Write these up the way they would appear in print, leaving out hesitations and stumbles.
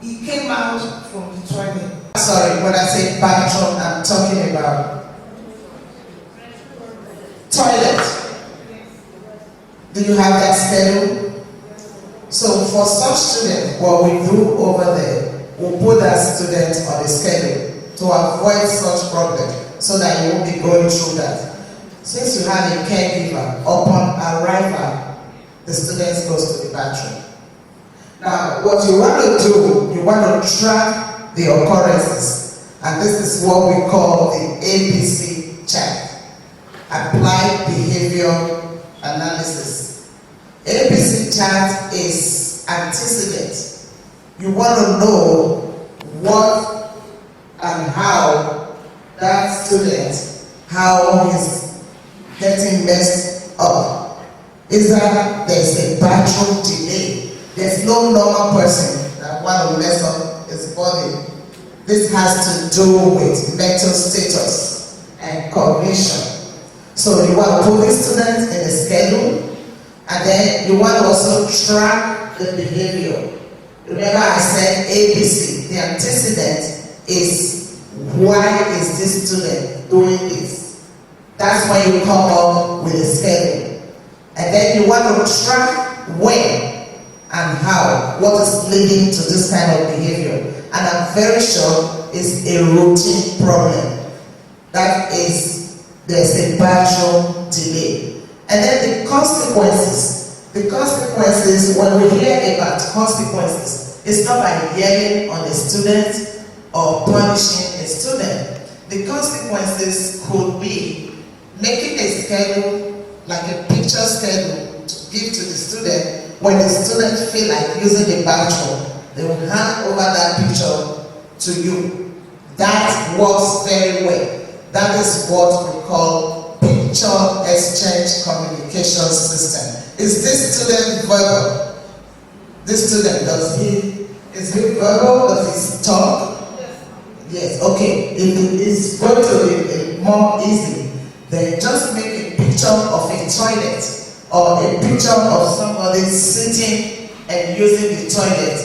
He came out from the toilet. Sorry, when I say bathroom, I'm talking about toilet. Do you have that schedule? So for some students, what we do over there, we'll put that student on a schedule to avoid such problem so that you won't be going through that. Since you have a caregiver, upon arrival, the student goes to the bathroom. Now, what you want to do, you want to track the occurrences, and this is what we call the ABC chart, Applied Behavior Analysis. ABC chart is antecedent. You want to know what and how that student, how he's getting messed up. Is that there's a bathroom delay? There's no normal person that want to mess up his body. This has to do with mental status and cognition. So you want to put the student in a schedule, and then you want to also track the behavior. Remember I said ABC, the antecedent is why is this student doing this? That's when you come up with a schedule. And then you want to track when and how, what is leading to this kind of behavior. And I'm very sure it's a routine problem. That is, there's a bathroom delay. And then the consequences. The consequences, when we hear about consequences, it's not by yelling on a student or punishing a student. The consequences could be making a schedule, like a picture schedule, to give to the student. When the students feel like using the bathroom, they will hand over that picture to you. That works very well. That is what we call picture exchange communication system. Is this student verbal? This student, is he verbal? Does he talk? Yes, okay. If it is going to be more easy, then just make a picture of a toilet or a picture of somebody sitting and using the toilet.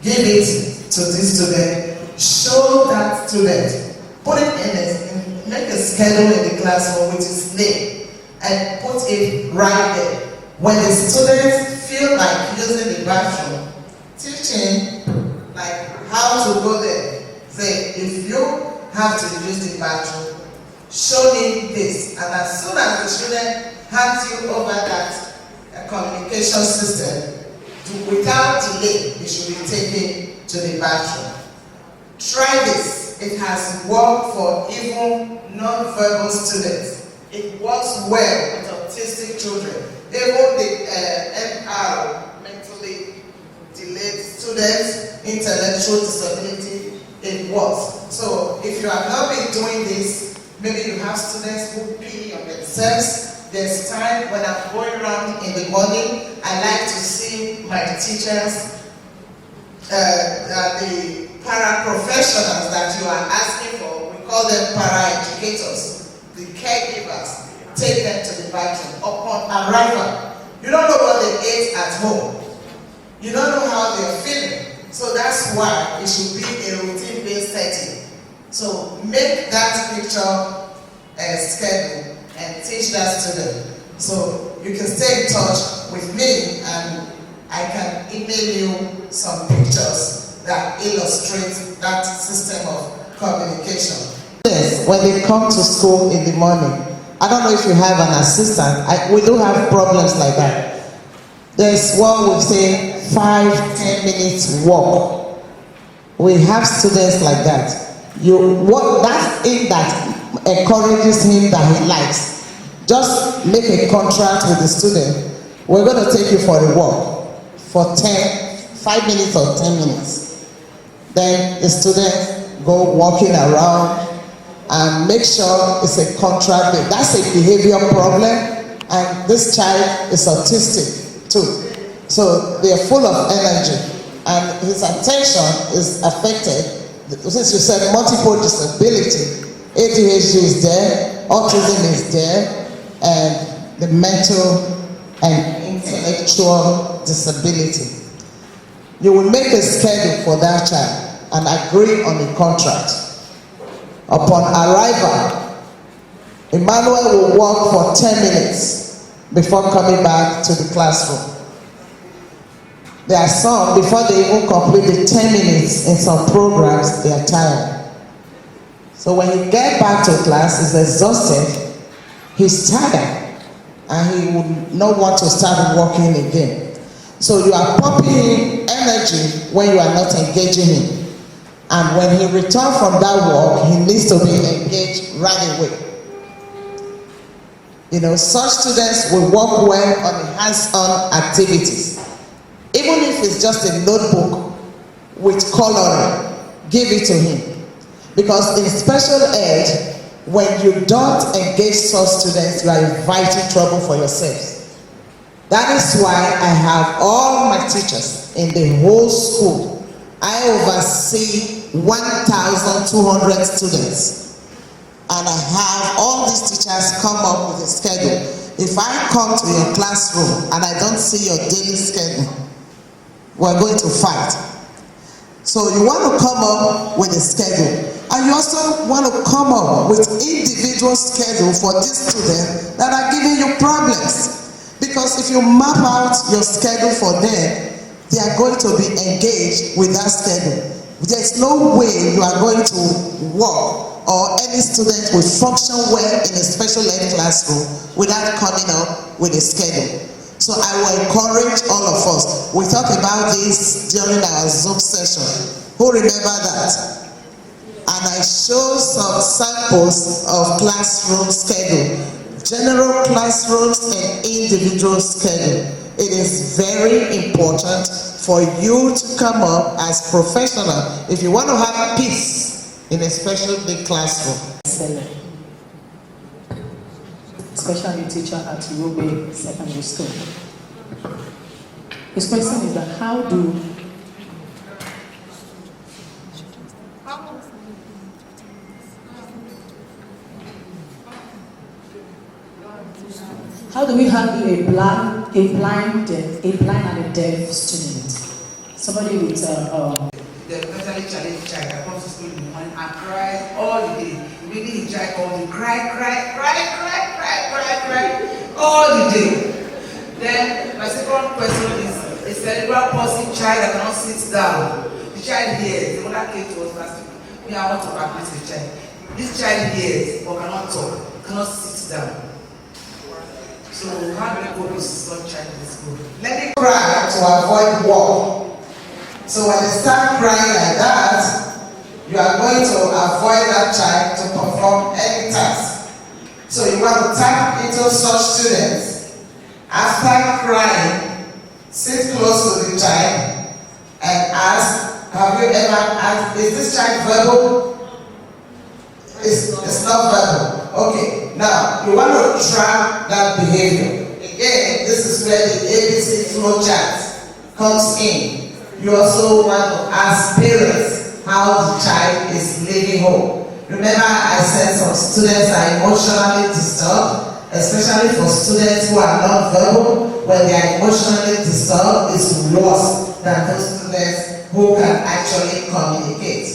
Give it to this student. Show that student. Put it in it. Make a schedule in the classroom with his name and put it right there. When the students feel like using the bathroom, teach him like how to go there. Say, if you have to use the bathroom, show him this. And as soon as the student hands you over that communication system, without delay, it should be taken to the bathroom. Try this. It has worked for even non-verbal students. It works well with autistic children. Even the MR, mentally delayed students, intellectual disability, it works. So if you have not been doing this, maybe you have students who pee on themselves. There's time when I'm going around in the morning, I like to see my teachers, the paraprofessionals that you are asking for. We call them para-educators, the caregivers. Take them to the bathroom upon arrival. You don't know what they ate at home. You don't know how they're feeling. So that's why it should be a routine-based setting. So make that picture schedule and teach that student. So you can stay in touch with me and I can email you some pictures that illustrate that system of communication. Yes, when they come to school in the morning, I don't know if you have an assistant. We do have problems like that. There's what we say 5-10 minutes walk. We have students like that. That thing that encourages him that he likes. Just make a contract with the student. We're going to take you for a walk for 5 minutes or 10 minutes. Then the student go walking around and make sure it's a contract. That's a behavior problem, and this child is autistic too. So they're full of energy and his attention is affected. Since you said multiple disability, ADHD is there, autism is there, and the mental and intellectual disability. You will make a schedule for that child and agree on a contract. Upon arrival, Emmanuel will walk for 10 minutes before coming back to the classroom. There are some, before they even complete the 10 minutes in some programs, they are tired. So when he gets back to class, he's exhausted, he's tired, and he would not want to start working again. So you are pumping him energy when you are not engaging him. And when he returns from that work, he needs to be engaged right away. You know, such students will work well on the hands-on activities. Even if it's just a notebook with coloring, give it to him. Because in special ed, when you don't engage such students, you are inviting trouble for yourselves. That is why I have all my teachers in the whole school. I oversee 1,200 students. And I have all these teachers come up with a schedule. If I come to your classroom and I don't see your daily schedule, we're going to fight. So you want to come up with a schedule. And you also want to come up with individual schedule for these students that are giving you problems. Because if you map out your schedule for them, they are going to be engaged with that schedule. There's no way you are going to work or any student will function well in a special ed classroom without coming up with a schedule. So I will encourage all of us. We talked about this during our Zoom session. Who remember that? And I showed some samples of classroom schedule. General classrooms and individual schedule. It is very important for you to come up as professional if you want to have peace in a special big classroom. Special ed teacher at Yobe Secondary School. His question is that how do we handle a blind and a deaf student? Somebody with the mentally challenged child that comes to school in the morning and cries all the day. Really, the child calls him cry all the day. Then my second question is a cerebral palsy child that cannot sit down. The child hears. The mother came to us last week. I want to practice the child. This child hears but cannot talk, cannot sit down. So how do we go with such child in school? Let it cry to avoid war. So when they start crying like that, you are going to avoid that child to perform any task. So you want to tap into such students. After crying, sit close to the child and ask, have you ever asked, is this child verbal? It's not verbal. Okay, now you want to track that behavior. Again, this is where the ABC flow chart comes in. You also want to ask parents how the child is leaving home. Remember, I said some students are emotionally disturbed, especially for students who are not verbal. When they are emotionally disturbed, it's worse than those students who can actually communicate.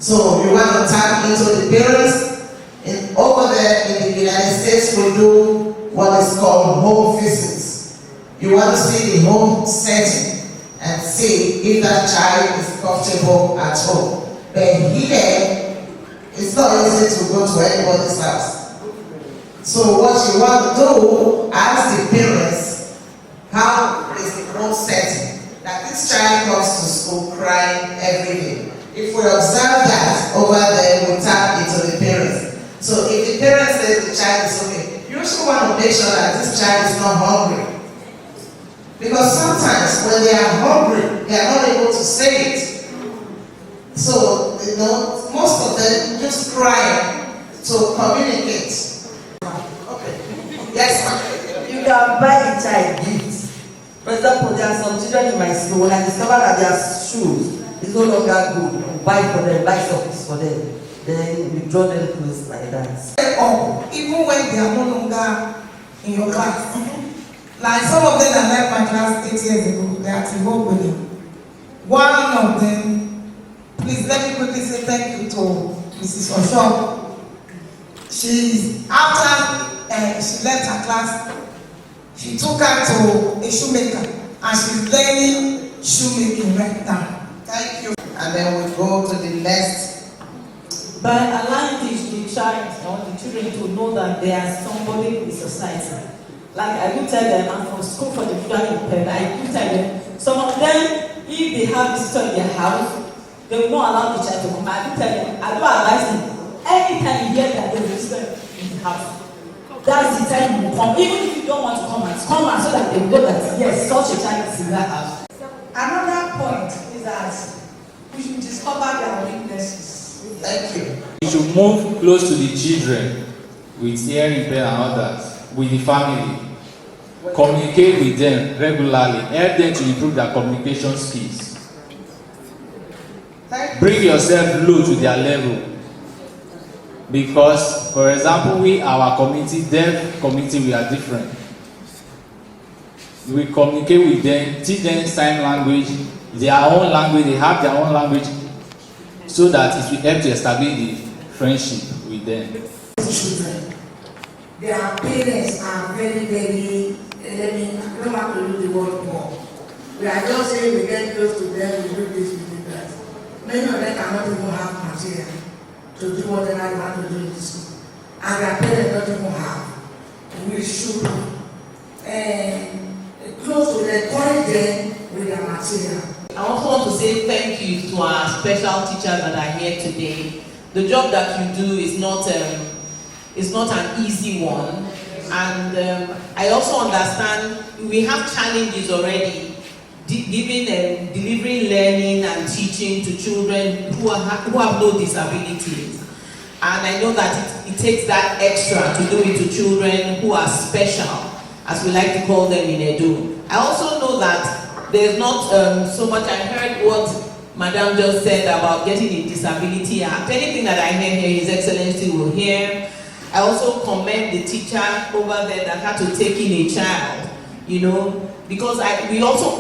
So you want to tap into the parents. Over there in the United States, we do what is called home visits. You want to see the home setting and see if that child is comfortable at home. But here, it's not easy to go to anybody's house. So what you want to do, ask the parents, how is the home setting? That this child comes to school crying every day. If we observe that over there, we tap into the parents. So if the parents say the child is okay, you also want to make sure that this child is not hungry. Because sometimes when they are hungry, they are not able to say it. So, you know, most of them just cry to communicate. Okay. Yes, ma'am. You can buy a child gifts. For example, there are some children in my school, when I discover that their shoes is no longer good, buy for them, buy socks for them. Then we draw them close like that. Even when they are no longer in your class. Like some of them that left my class 8 years ago, they are at home with you. one of them, please let me quickly say thank you to Mrs. Osho. After she left her class, she took her to a shoemaker and she's learning shoemaking right now. Thank you. And then we go to the next. By allowing the child or the children to know that they are somebody in society. Like I do tell them, I'm from school for the visually impaired, I do tell them, some of them, if they have visitor in their house, they will not allow the child to come. I do tell them, I do advise them, anytime you hear that there is visitor in the house, that's the time you will come. Even if you don't want to come out so that they know that yes, such a child is in that house. Another point is that we should discover their weaknesses. Thank you. We should move close to the children with hearing impairment and others, with the family. Communicate with them regularly. Help them to improve their communication skills. Bring yourself low to their level. Because, for example, our community, deaf community, we are different. We communicate with them, teach them sign language, their own language, they have their own language, so that it will help to establish the friendship with them. Children, their parents are very, very, I don't want to use the word more. We are just saying we get close to them, we do this, we do that. Many of them cannot even have material to do whatever they want to do in school. And their parents don't even have. We should close to them, encourage them with their material. I also want to say thank you to our special teachers that are here today. The job that you do is not an easy one, and I also understand we have challenges already, delivering learning and teaching to children who have no disabilities. And I know that it takes that extra to do it to children who are special, as we like to call them in Edo. I also know that there's not so much. I heard what Madam just said about getting a disability act. Anything that I hear here, His Excellency will hear. I also commend the teacher over there that had to take in a child, because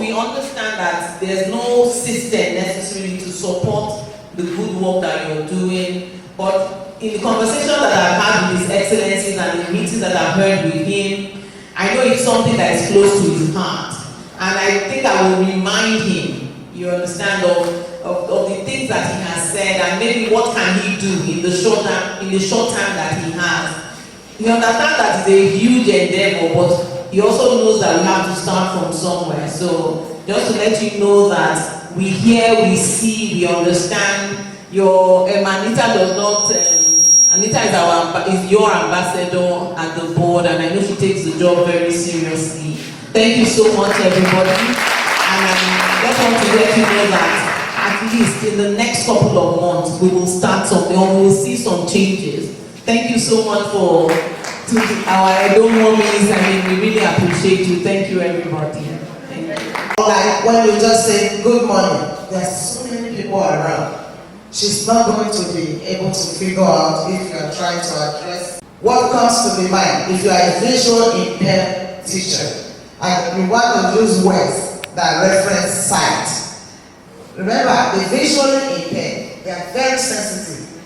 we understand that there's no system necessarily to support the good work that you're doing. But in the conversation that I've had with His Excellencies and the meetings that I've heard with him, I know it's something that is close to his heart. And I think I will remind him, you understand, of the things that he has said, and maybe what can he do in the short time that he has. He understands that it's a huge endeavor, but he also knows that we have to start from somewhere. So just to let you know that we hear, we see, we understand. Anita does not. Anita is your ambassador at the board, and I know she takes the job very seriously. Thank you so much, everybody. And I just want to let you know that at least in the next couple of months, we will start something, or we will see some changes. Thank you so much to our Edo mommies. We really appreciate you. Thank you, everybody. Thank you. Like when you just say good morning, there's so many people around. She's not going to be able to figure out if you are trying to address what comes to the mind. If you are a visual impaired teacher, and you want to use words that reference sight. Remember, the visually impaired, they are very sensitive.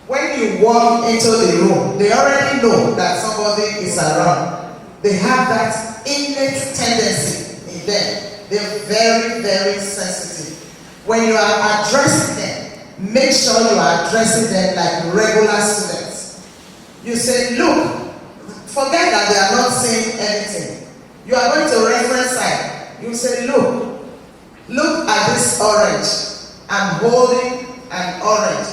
When you walk into the room, they already know that somebody is around. They have that innate tendency in them. They're very, very sensitive. When you are addressing them, make sure you are addressing them like regular students. You say, look, forget that they are not saying anything. You are going to reference side. You say, look at this orange. I'm holding an orange.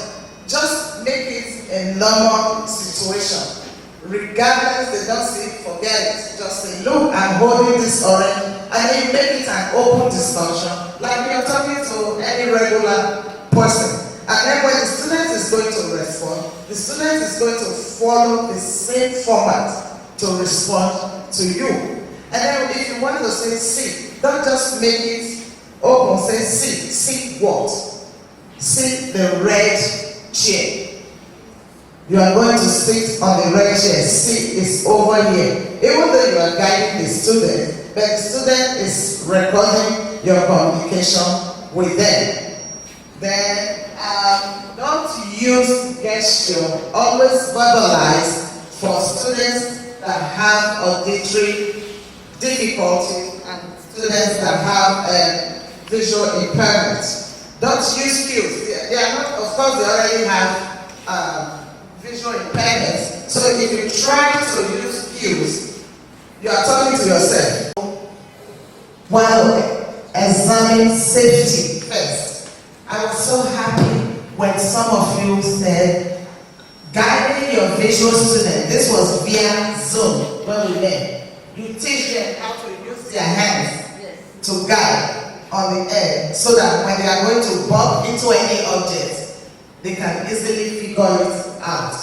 Just make it a normal situation. Regardless, they don't say, forget it. Just say, look, I'm holding this orange. And then you make it an open discussion, like you're talking to any regular person. And then when the student is going to respond, the student is going to follow the same format to respond to you. And then if you want to say sit, don't just make it open, say sit. Sit what? Sit the red chair. You are going to sit on the red chair. Sit is over here. Even though you are guiding the student, but the student is recording your communication with them. Then don't use gesture, always verbalize for students that have auditory difficulties and students that have visual impairment. Don't use cues. They are not, of course, they already have visual impairment. So if you try to use cues, you are talking to yourself. While examining safety first, I was so happy when some of you said, guiding your visual student, this was via Zoom when we met. You teach them how to use their hands to guide on the air so that when they are going to bump into any object, they can easily figure it out.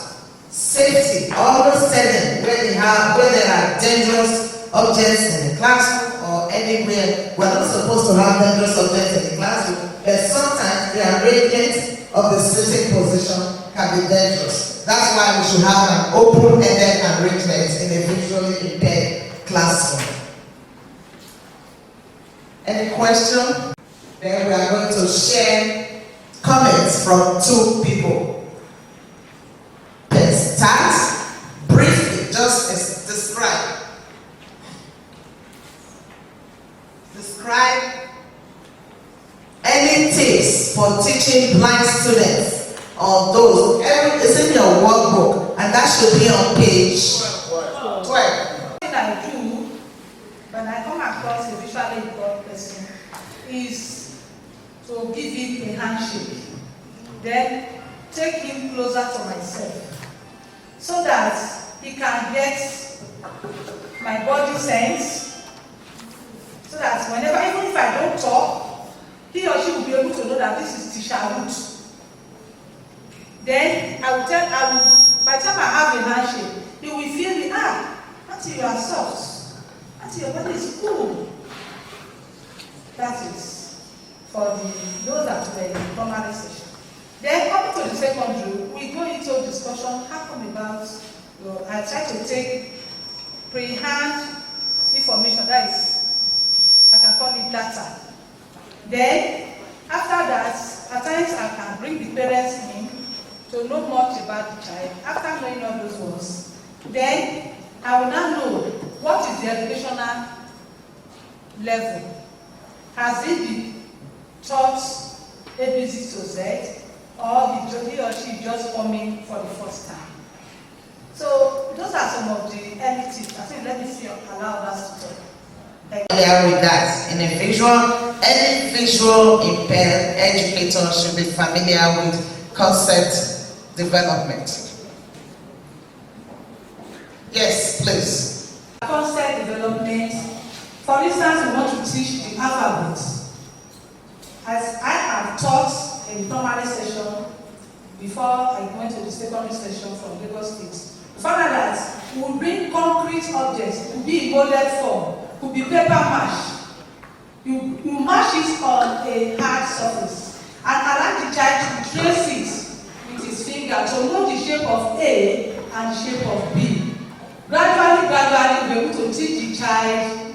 Safety, always tell them where there are dangerous objects in the classroom or anywhere. We're not supposed to have dangerous objects in the classroom, but sometimes the arrangement of the sitting position can be dangerous. That's why we should have an open-ended arrangement in a visually impaired classroom. Any question? Then we are going to share comments from two people. Let's start briefly, just describe. Describe any tips for teaching blind students or those. It's in your workbook, and that should be on page 12. What I do when I come across a visually impaired person is to give him a handshake, then take him closer to myself so that he can get my body sense, so that whenever, even if I don't talk, he or she will be able to know that this is Tisha Ruth. Then by the time I have a handshake, he will feel me, Auntie, you are soft. Auntie, your body is cool. That is for those that were in the primary session. Then coming to the secondary, we go into a discussion, how come about, I try to take pre-hand information, that is, I can call it data. Then, after that, at times I can bring the parents in to know much about the child. After knowing all those ones, then I will now know what is the educational level. Has it been taught ABC to Z, or he or she just coming for the first time? So those are some of the early tips. I think let me see, allow us to talk. With that, any visual impaired educator should be familiar with concept development. Yes, please. Concept development. For instance, we want to teach the alphabet. As I have taught in the primary session before I went to the secondary session from Lagos State. Before that, we will bring concrete objects, could be in molded form, could be paper mash. You mash it on a hard surface and allow the child to trace it with his finger to know the shape of A and the shape of B. Gradually, we're able to teach the child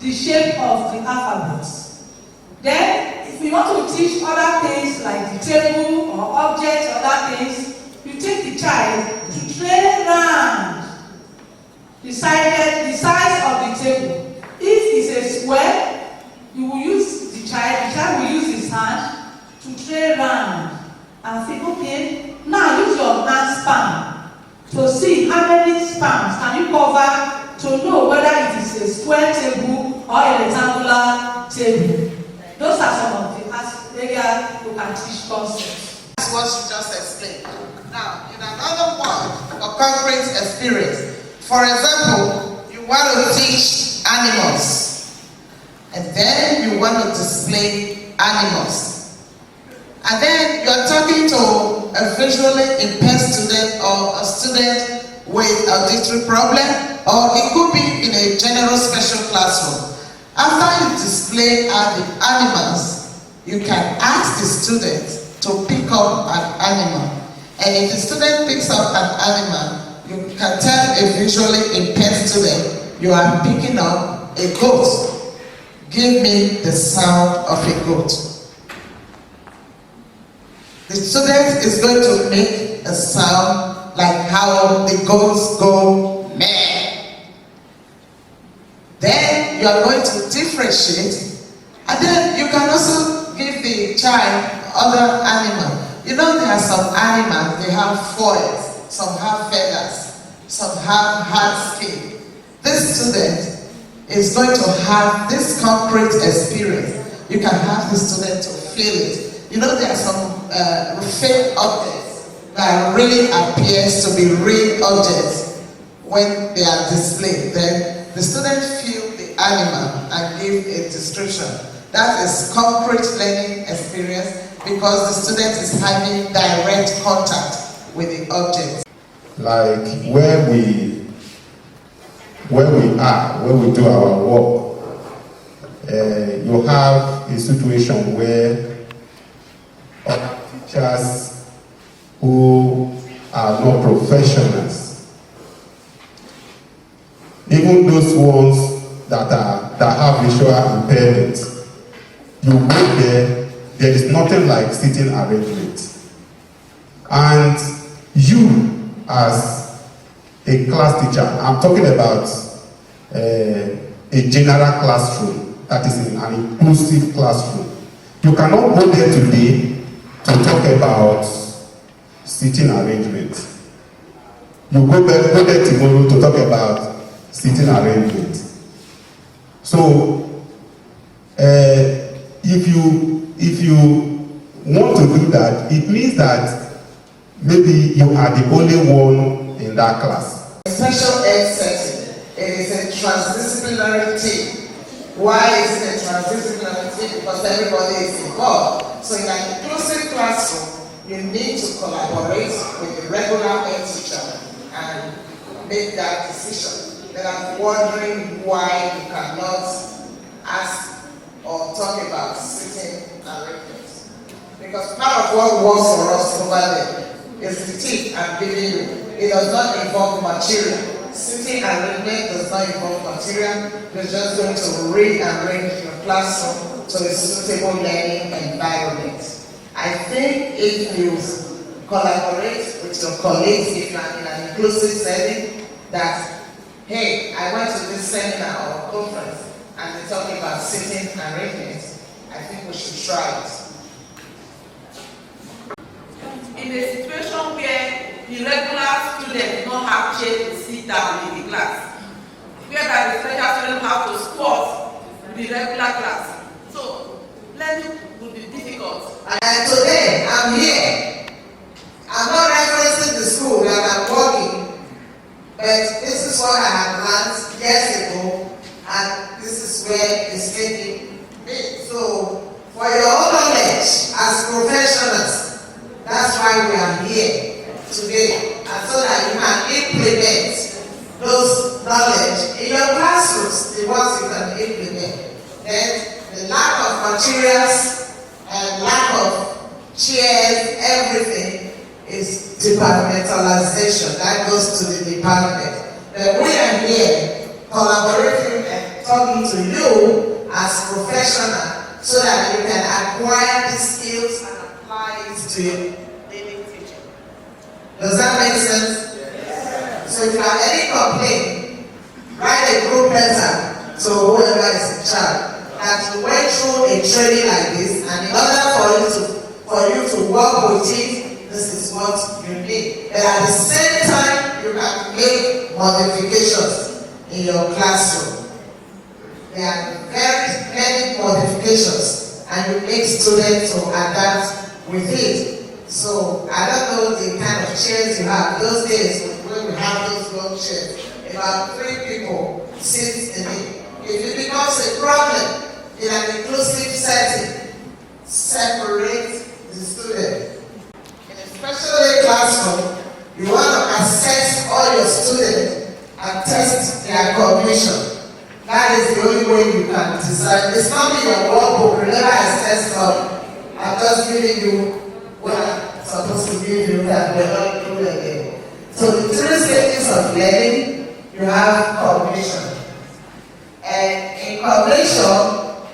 the shape of the alphabet. Then, if we want to teach other things like the table or objects, other things, you take the child to train around the size of the table. If it's a square, you will use the child will use his hand to train around and say, okay, now use your hand span to see how many spans can you cover to know whether it is a square table or a rectangular table. Those are some of the areas you can teach concepts. That's what you just explained. Now, in another word, a concrete experience. For example, you want to teach animals, and then you want to display animals. And then you're talking to a visually impaired student or a student with auditory problem, or it could be in a general special classroom. After you display the animals, you can ask the student to pick up an animal. And if the student picks up an animal, you can tell a visually impaired student, you are picking up a goat. give me the sound of a goat. The student is going to make a sound like how the goats go meh. Then you are going to differentiate, and then you can also give the child other animals. You know, there are some animals, they have foils, some have feathers, some have hard skin. This student is going to have this concrete experience. You can have the student to feel it. You know, there are some fake objects that really appears to be real objects when they are displayed. Then the student feel the animal and give a description. That is concrete learning experience because the student is having direct contact with the object. Like where we are, where we do our work, you have a situation where other teachers who are not professionals, even those ones that have visual impairment, you go there is nothing like sitting arrangement. And you as a class teacher, I'm talking about a general classroom, that is an inclusive classroom. You cannot go there today to talk about sitting arrangement. You go there tomorrow to talk about sitting arrangement. So if you want to do that, it means that maybe you are the only one in that class. Special ed setting, it is a transdisciplinary team. Why is it a transdisciplinary team? Because everybody is involved. So in an inclusive classroom, you need to collaborate with the regular ed teacher and make that decision. Then I'm wondering why you cannot ask or talk about sitting arrangements. Because part of what works for us over there is the tip I'm giving you. It does not involve material. Sitting arrangement does not involve material. You're just going to rearrange your classroom to a suitable learning environment. I think if you collaborate with your colleagues, if you are in an inclusive setting, that, hey, I went to this seminar or conference and they're talking about sitting arrangements, I think we should try it. In a situation where the regular student do not have chairs to sit down in the class, whereby the special student have to squat in the regular class, so learning will be difficult. And today I'm here. I'm not referencing the school that I'm working, but this is what I have learned years ago, and this is where it's taking me. So, for your own knowledge as professionals, that's why we are here today, and so that you can implement those knowledge in your classrooms, the ones you can implement. Then the lack of materials and lack of chairs, everything is departmentalization. That goes to the department. But we are here collaborating and talking to you as professionals so that you can acquire these skills and apply it to your daily teaching. Does that make sense? Yes. So if you have any complaint, write a group letter to whoever is in charge that you went through a training like this, and in order for you to work with it, this is what you need. And at the same time, you can make modifications in your classroom. There are very many modifications, and you make students to adapt with it. So I don't know the kind of chairs you have. Those days when we have those long chairs, about 3 people sit in it. If it becomes a problem in an inclusive setting, separate the student. In a special ed classroom, you want to assess all your students and test their cognition. That is the only way you can decide. It's not in your workbook, you never assess them. I'm just giving you what I'm supposed to give you that we're not doing again. So the 3 stages of learning, you have cognition. And in cognition,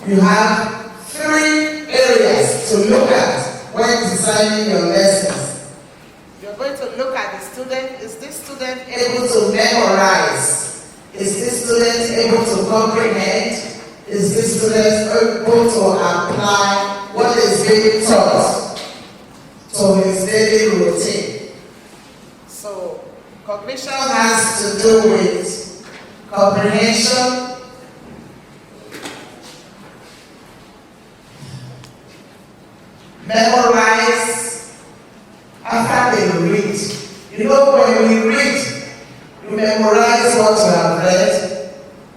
you have 3 areas to look at when designing your lessons. You're going to look at the student. Is this student able to memorize? Is this student able to comprehend? Is this student able to apply what is being taught to his daily routine? So, cognition has to do with comprehension, memorize after they read. You know, when we read, you memorize what you have read,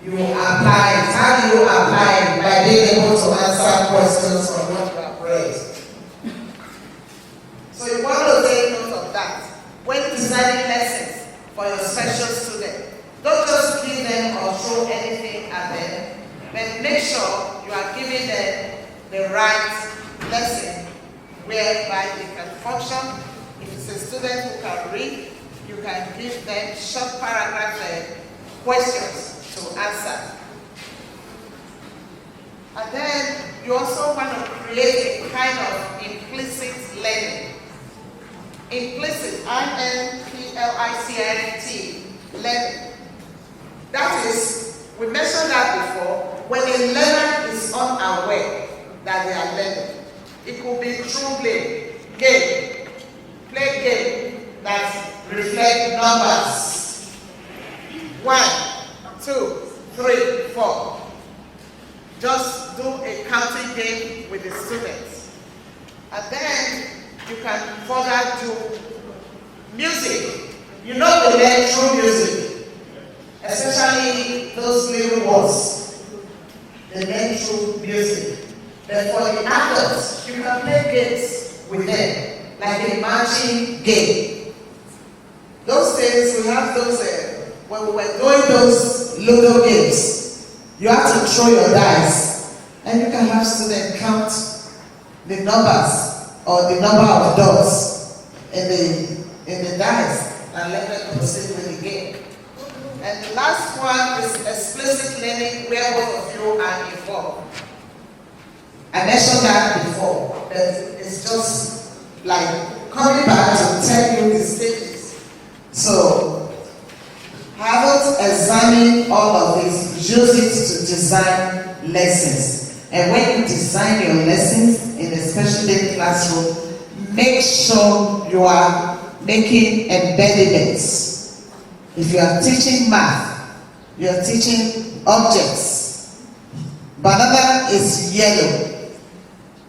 you apply it. How do you apply it? By being able to answer questions from what you have read. So you want to take note of that. When designing lessons for your special student, don't just give them or throw anything at them, but make sure you are giving them the right lesson whereby they can function. If it's a student who can read, you can give them short paragraphs and questions to answer. And then you also want to create a kind of implicit learning. Implicit, I-M-P-L-I-C-I-T, learning. That is, we mentioned that before, when a learner is unaware that they are learning. It could be through game, play game that reflect numbers. 1, 2, 3, 4. Just do a counting game with the students. And then you can further do music. You know they learn through music, especially those little ones. They learn through music. But for the adults, you can play games with them, like a matching game. Those days, we have those, when we were doing those Ludo games, you have to throw your dice, and you can have students count the numbers or the number of dots in the dice and let them proceed with the game. And the last one is explicit learning, where both of you are involved. I mentioned that before, but it's just like coming back to tell you the stages. So, having examined all of this, use it to design lessons. And when you design your lessons in a special ed classroom, make sure you are making embedments. If you are teaching math, you are teaching objects. Banana is yellow.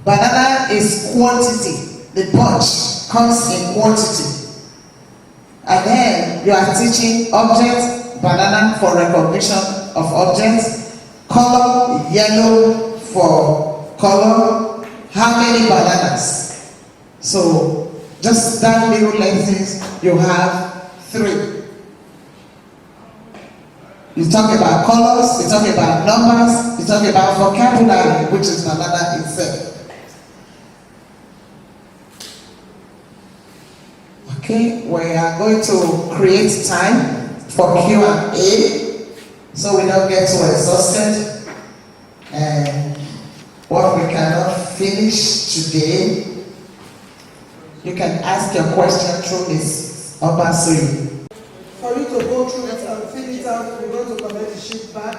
Banana is quantity. The bunch comes in quantity. And then you are teaching object, banana for recognition of objects, color, yellow for color, how many bananas. So just that little lessons, you have 3. You talk about colors, you talk about numbers, you talk about vocabulary, which is banana itself. Okay, we are going to create time for Q&A so we don't get too exhausted. And what we cannot finish today, you can ask your question through Ms. Obasui. For you to go through it and fill it out, we're going to collect the sheet back.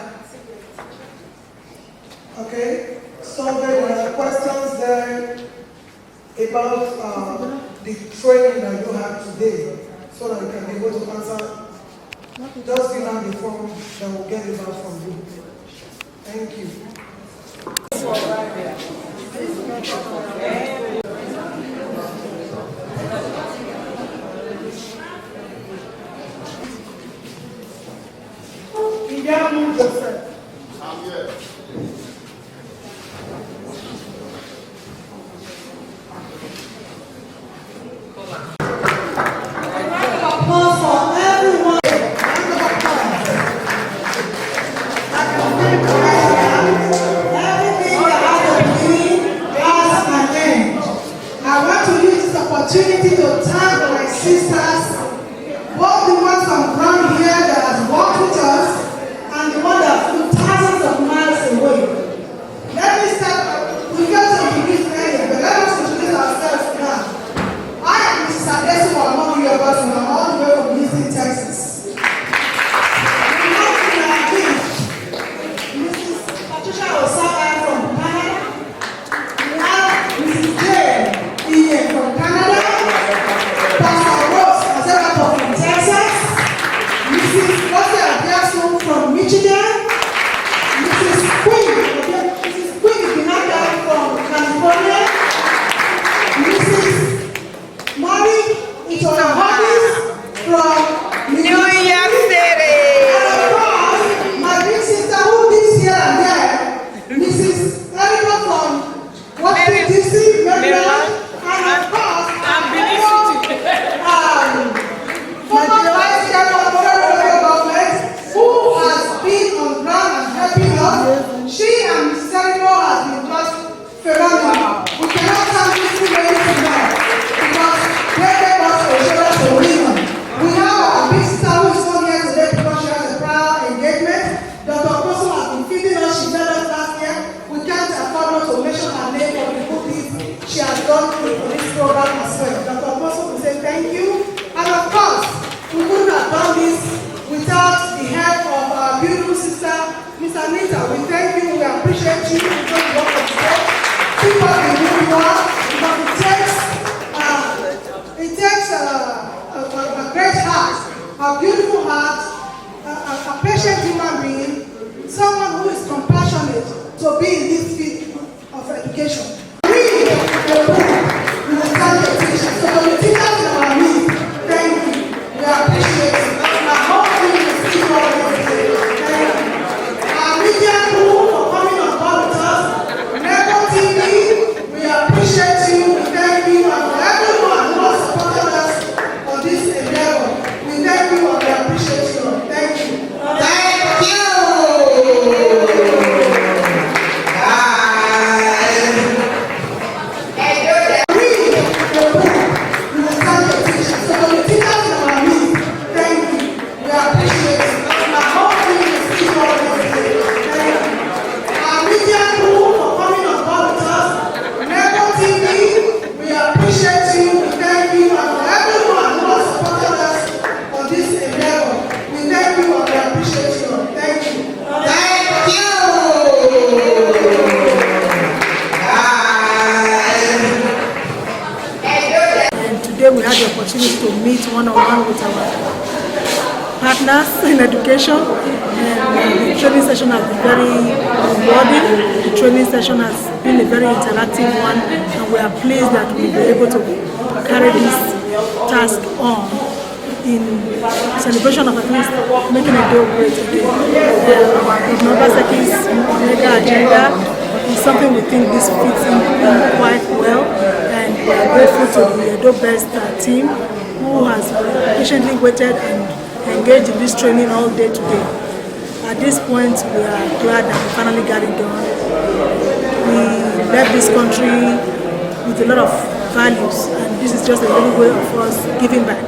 Okay? So there are questions there about the training that you have today, so that you can be able to answer. Just fill out the form, then we'll get it back from you. Thank you. India move yourself. I'm here. Everything that has a beginning has an end. Anita, we thank you, we appreciate you, we don't work on today. Keep up the good work, because it takes a great heart, a beautiful heart, a patient human being, someone who is compassionate to be in this field of education. We will tell your teachers. So the teachers in our midst, thank you. We appreciate it. I hope we will see you all next day. Thank you. Our media crew for coming on board with us. Neko TV, we appreciate you. We thank you. And for everyone who has supported us on this endeavor, we thank you and we appreciate you. Thank you. Thank you. Today we had the opportunity to meet one-on-one with our partners in education, and the training session has been very rewarding. The training session has been a very interactive one, and we are pleased that we'll be able to carry this task on in celebration of at least making a day great again. Nobaseki's mega agenda is something we think this fits in quite well, and we are grateful to the Edo Best team who has patiently waited and engaged in this training all day today. At this point, we are glad that we finally got it done. We left this country with a lot of values, and this is just a little way of us giving back.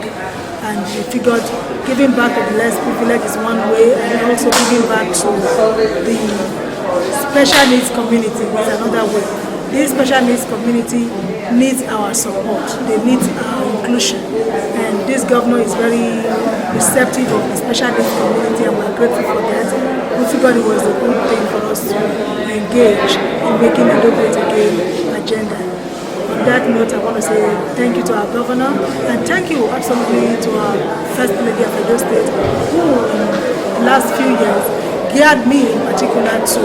And we figured giving back to the less privileged is one way, and also giving back to the special needs community is another way. This special needs community needs our support, they need our inclusion, and this governor is very receptive of the special needs community, and we're grateful for that. We figured it was a good thing for us to engage in making a Great Again agenda. On that note, I want to say thank you to our governor, and thank you absolutely to our First Lady of Edo State, who in the last few years geared me in particular to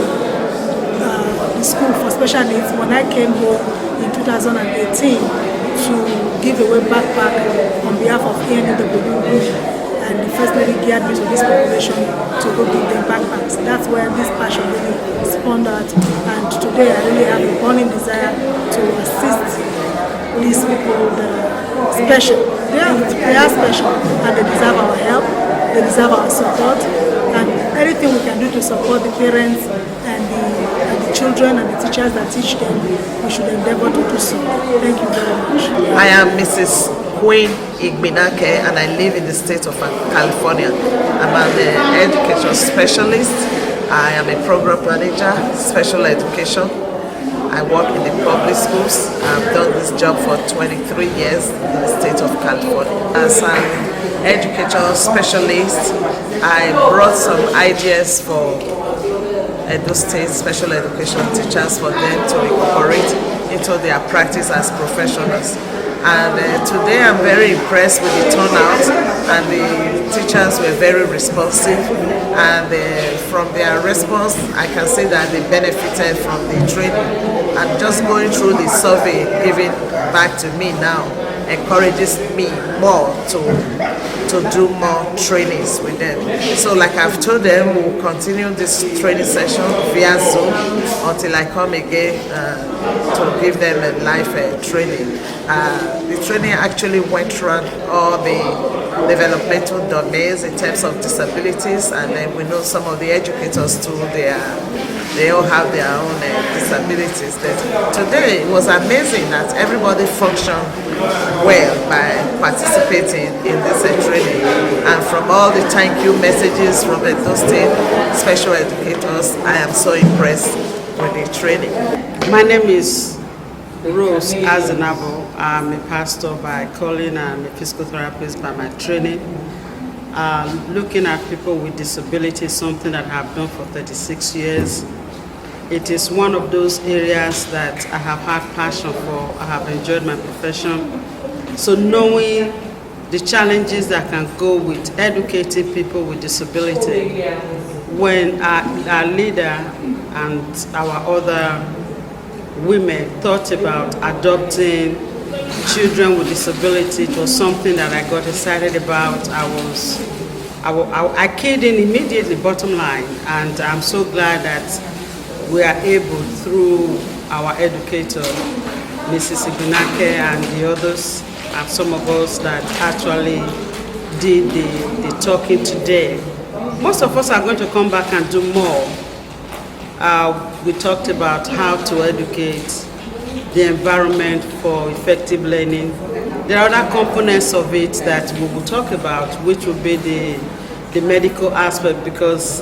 the school for special needs when I came home in 2018 to give away backpack on behalf of ANEW group, and the First Lady geared me to this population to go give them backpacks. That's where this passion really spawned out, and today I really have a burning desire to assist these people that are special. They are special, and they deserve our help, they deserve our support, and anything we can do to support the parents and the children and the teachers that teach them, we should endeavor to do so. Thank you very much. I am Mrs. Queen Igbinake, and I live in the state of California. I'm an education specialist. I am a program manager, special education. I work in the public schools. I've done this job for 23 years in the state of California. As an education specialist, I brought some ideas for Edo State special education teachers for them to incorporate into their practice as professionals. And today I'm very impressed with the turnout, and the teachers were very responsive, and from their response I can say that they benefited from the training, and just going through the survey given back to me now encourages me more to do more trainings with them. So like I've told them, we'll continue this training session via Zoom until I come again to give them a live training. The training actually went around all the developmental domains in terms of disabilities, and then we know some of the educators too, they all have their own disabilities. Today it was amazing that everybody functioned well by participating in this training, and from all the thank you messages from the Edo State special educators, I am so impressed with the training. My name is Rose Azinabo. I'm a pastor by calling, I'm a physical therapist by my training. looking at people with disabilities, something that I have done for 36 years. It is one of those areas that I have had passion for. I have enjoyed my profession. So knowing the challenges that can go with educating people with disability, when our leader and our other women thought about adopting children with disability, it was something that I got excited about. I keyed in immediately, bottom line, and I'm so glad that we are able, through our educator, Mrs. Ibinake, and the others, and some of us that actually did the talking today. Most of us are going to come back and do more. We talked about how to educate, the environment for effective learning. There are other components of it that we will talk about, which will be the medical aspect, because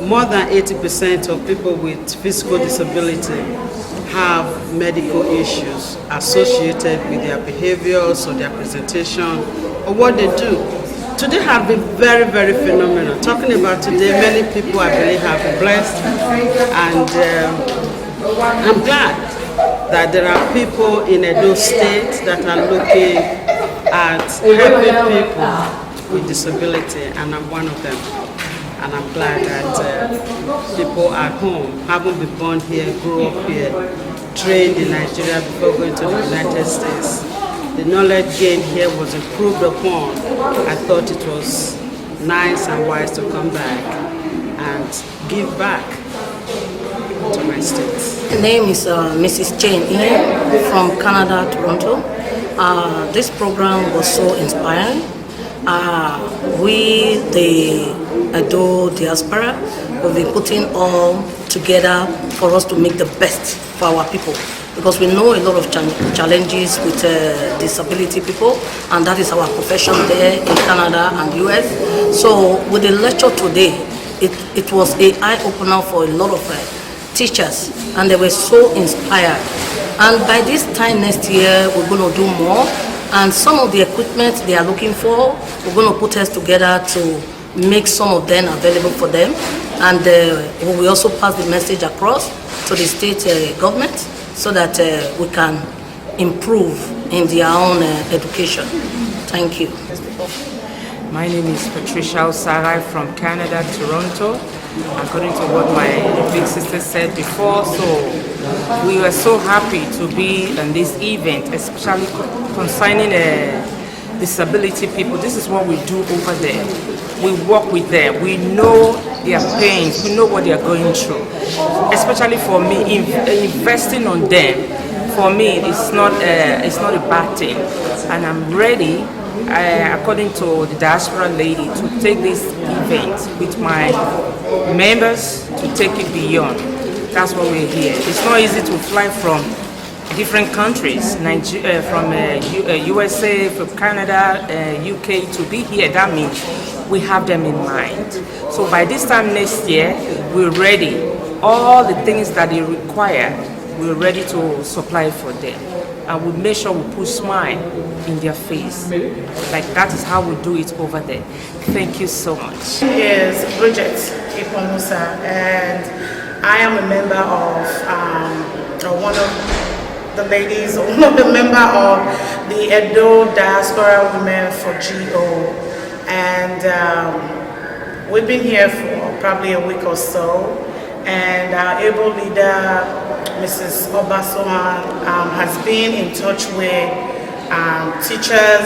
more than 80% of people with physical disability have medical issues associated with their behaviors or their presentation or what they do. Today has been very, very phenomenal. Talking about today, many people I believe have been blessed, and I'm glad that there are people in Edo State that are looking at helping people with disability, and I'm one of them. And I'm glad that people at home haven't been born here, grew up here, trained in Nigeria before going to the United States. The knowledge gained here was improved upon. I thought it was nice and wise to come back and give back to my state. The name is Mrs. Jane Ian from Canada, Toronto. This program was so inspiring. We, the Edo Diaspora, we've been putting all together for us to make the best for our people, because we know a lot of challenges with disability people, and that is our profession there in Canada and US. So with the lecture today, it was an eye-opener for a lot of teachers, and they were so inspired. And by this time next year, we're going to do more. And some of the equipment they are looking for, we're going to put us together to make some of them available for them. And we will also pass the message across to the state government so that we can improve in their own education. Thank you. My name is Patricia Osarai from Canada, Toronto. According to what my big sister said before, so we were so happy to be in this event, especially concerning disability people. This is what we do over there. We work with them. We know their pains. We know what they are going through. Especially for me, investing on them, for me, it's not a bad thing. And I'm ready, according to the Diaspora lady, to take this event with my members to take it beyond. That's why we're here. It's not easy to fly from different countries, Nigeria, from USA, from Canada, UK, to be here. That means we have them in mind. So by this time next year, we're ready. All the things that they require, we're ready to supply for them. And we make sure we put smile in their face. Like that is how we do it over there. Thank you so much. Is Bridget Iponusa, and I am a member of one of the ladies, or one of the member of the Edo Diaspora Women for GO, and we've been here for probably a week or so, and our able leader, Mrs. Obasohan, has been in touch with teachers,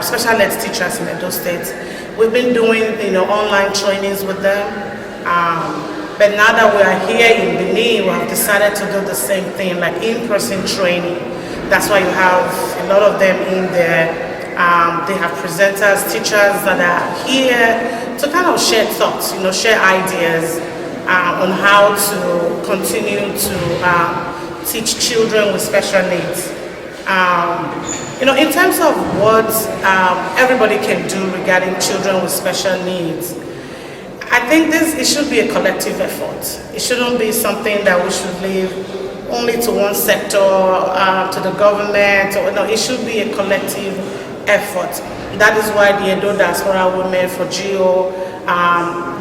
special ed teachers in Edo State. We've been doing, online trainings with them. But now that we are here in Benin, we have decided to do the same thing, like in-person training. That's why you have a lot of them in there. They have presenters, teachers that are here to kind of share thoughts, share ideas on how to continue to teach children with special needs. In terms of what everybody can do regarding children with special needs, I think it should be a collective effort. It shouldn't be something that we should leave only to one sector, to the government. No, it should be a collective effort. That is why the Edo Diaspora Women for GO,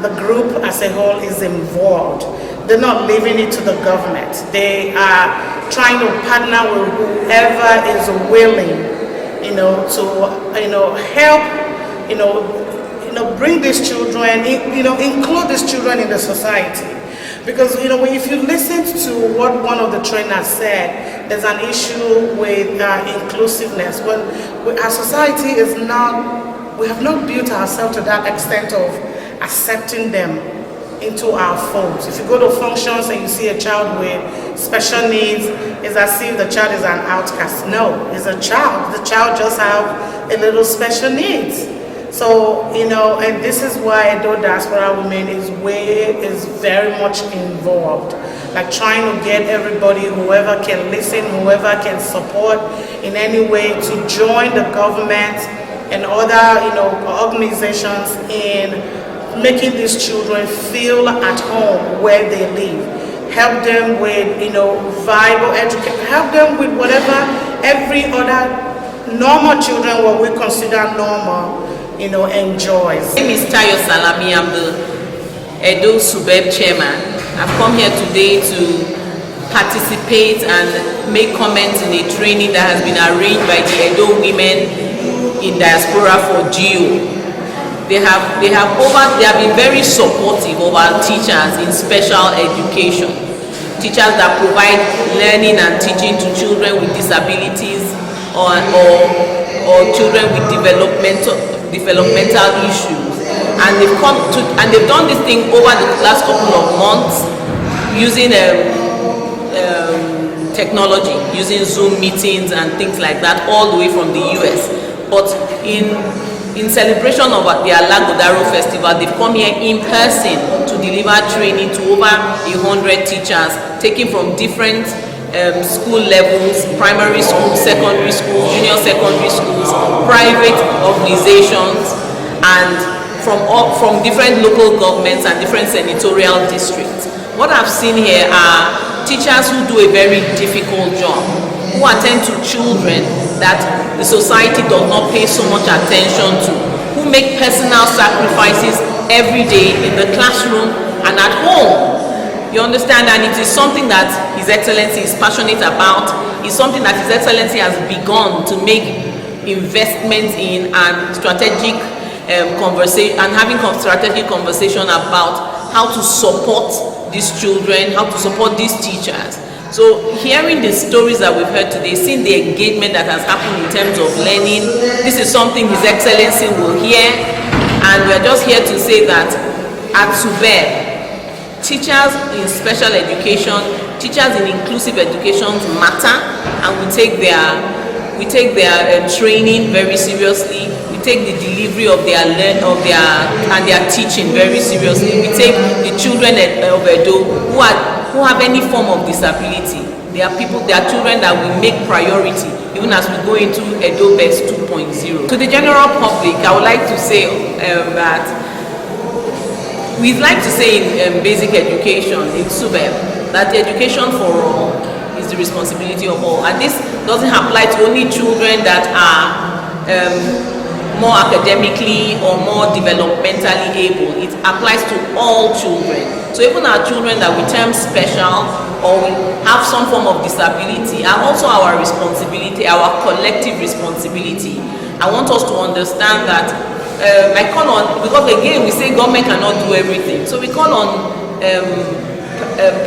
the group as a whole is involved. They're not leaving it to the government. They are trying to partner with whoever is willing, to, help, bring these children, include these children in the society. Because, if you listen to what one of the trainers said, there's an issue with inclusiveness. Well, our society is not, we have not built ourselves to that extent of accepting them into our folds. If you go to functions and you see a child with special needs, it's as if the child is an outcast. No, it's a child. The child just have a little special needs. So, and this is why Edo Diaspora Women is very much involved. Like trying to get everybody, whoever can listen, whoever can support in any way to join the government and other, organizations in making these children feel at home where they live. Help them with, viable education, help them with whatever every other normal children, what we consider normal, enjoys. My name is Tayo Salami. I'm the Edo Subeb chairman. I've come here today to participate and make comments in a training that has been arranged by the Edo women in Diaspora for GO. They have been very supportive of our teachers in special education. Teachers that provide learning and teaching to children with disabilities or children with developmental issues, and they've done this thing over the last couple of months using technology, using Zoom meetings and things like that, all the way from the US. But in celebration of the Alagodaro festival, they've come here in person to deliver training to over 100 teachers, taken from different school levels, primary schools, secondary schools, junior secondary schools, private organizations, and from different local governments and different senatorial districts. What I've seen here are teachers who do a very difficult job, who attend to children that the society does not pay so much attention to, who make personal sacrifices every day in the classroom and at home. You understand? And it is something that His Excellency is passionate about. It's something that His Excellency has begun to make investments in and strategic conversation and having strategic conversation about how to support these children, how to support these teachers. So hearing the stories that we've heard today, seeing the engagement that has happened in terms of learning, this is something His Excellency will hear, and we're just here to say that at Subeb, teachers in special education, teachers in inclusive education matter, and we take their training very seriously. We take the delivery of their teaching very seriously. We take the children of Edo who have any form of disability. They are children that we make priority, even as we go into Edo Best 2.0. To the general public, I would like to say that we'd like to say in basic education, in Subeb, that the education for all is the responsibility of all. And this doesn't apply to only children that are more academically or more developmentally able. It applies to all children. So even our children that we term special or we have some form of disability are also our responsibility, our collective responsibility. I want us to understand that I call on, because again we say government cannot do everything, so we call on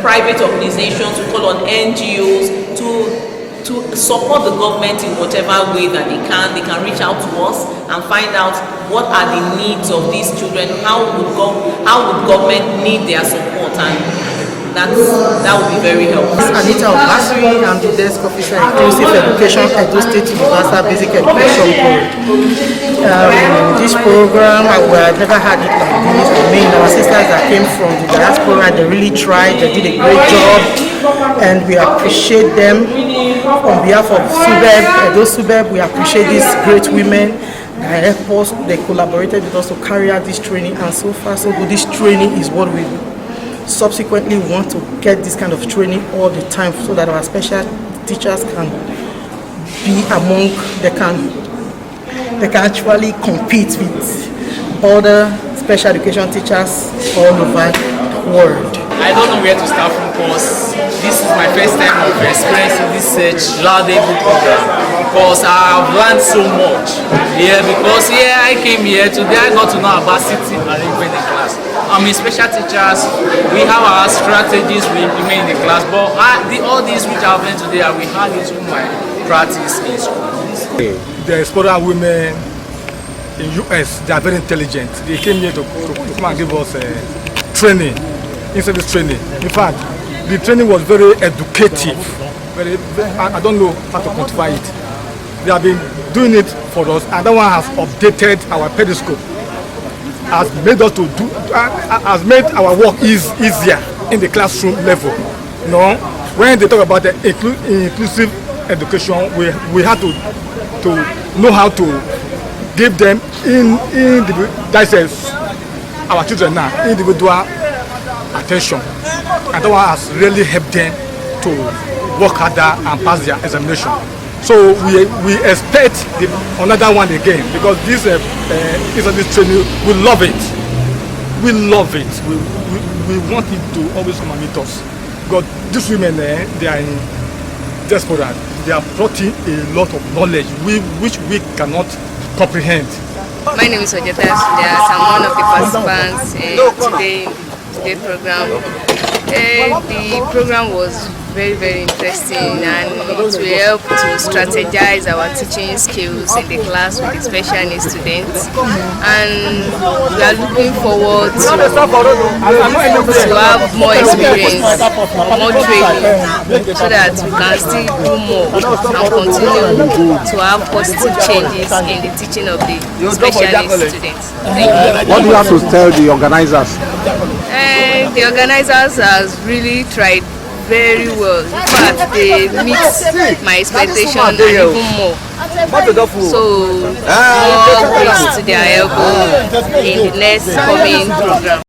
private organizations, we call on NGOs to support the government in whatever way that they can. They can reach out to us and find out what are the needs of these children, how would government need their support, and that would be very helpful. Anita Obasri, I'm the desk officer in Inclusive Education, Edo State Universal Basic Education Board. This program, I've never had it like this. I mean, our sisters that came from the diaspora, they really tried, they did a great job, and we appreciate them. On behalf of Subeb, Edo Subeb, we appreciate these great women that help us, they collaborated with us to carry out this training, and so far so good. This training is what we subsequently want to get this kind of training all the time, so that our special teachers can be among, they can they can actually compete with other special education teachers all over the world. I don't know where to start from because this is my first time of experiencing this laudable program because I've learned so much here because I came here today I got to know about sitting arrangement in class. I'm a special teachers, we have our strategies we implement in the class, but all these which I've learned today I will have it in my practice in school. The Diaspora women in US, they are very intelligent. They came here to come and give us training, in-service training. In fact, the training was very educative. I don't know how to quantify it. They have been doing it for us, and that one has updated our periscope, has made us to do, has made our work easier in the classroom level. You know, when they talk about the inclusive education, we have to know how to give them our children now individual attention, and that one has really helped them to work harder and pass their examination. So we expect another one again because this training, we love it. We love it. We want it to always come and meet us because these women they are in Diaspora. They are brought in a lot of knowledge which we cannot comprehend. My name is Ojeta Sudias. I'm one of the participants today in the program. The program was very, very interesting, and it will help to strategize our teaching skills in the class with the special needs students. And we are looking forward to have more experience, more training, so that we can still do more and continue to have positive changes in the teaching of the special needs students. Thank you. What do you have to tell the organizers? The organizers has really tried very well. In fact, they meet my expectation and even more. So, more grace to their elbow in the next coming program.